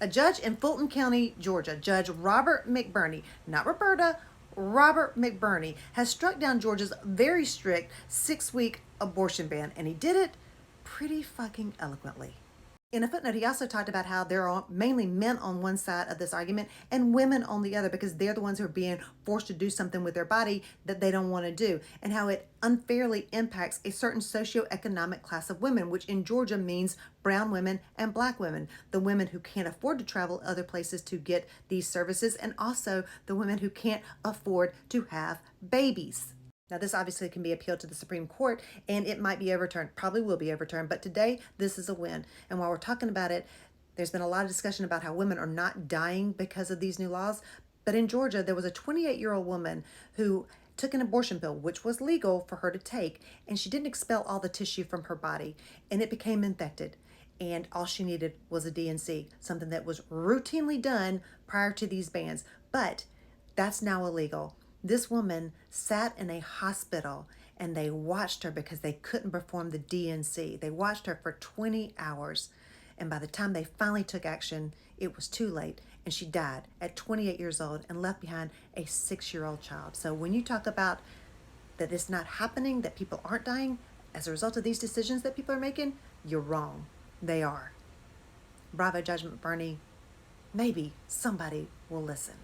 A judge in Fulton County, Georgia, Judge Robert McBurney, not Roberta, Robert McBurney, has struck down Georgia's very strict 6-week abortion ban, and he did it pretty fucking eloquently. In a footnote, he also talked about how there are mainly men on one side of this argument and women on the other because they're the ones who are being forced to do something with their body that they don't want to do, and how it unfairly impacts a certain socioeconomic class of women, which in Georgia means brown women and black women, the women who can't afford to travel other places to get these services, and also the women who can't afford to have babies. Now, this obviously can be appealed to the Supreme Court and it might be overturned, probably will be overturned, but today this is a win. And while we're talking about it, there's been a lot of discussion about how women are not dying because of these new laws. But in Georgia, there was a 28-year-old woman who took an abortion pill, which was legal for her to take, and she didn't expel all the tissue from her body, and it became infected. And all she needed was a D&C, something that was routinely done prior to these bans. But that's now illegal. This woman sat in a hospital and they watched her because they couldn't perform the D&C. They watched her for 20 hours. And by the time they finally took action, it was too late. And she died at 28 years old and left behind a 6-year-old child. So when you talk about that it's not happening, that people aren't dying as a result of these decisions that people are making, you're wrong. They are. Bravo, Judge McBurney. Maybe somebody will listen.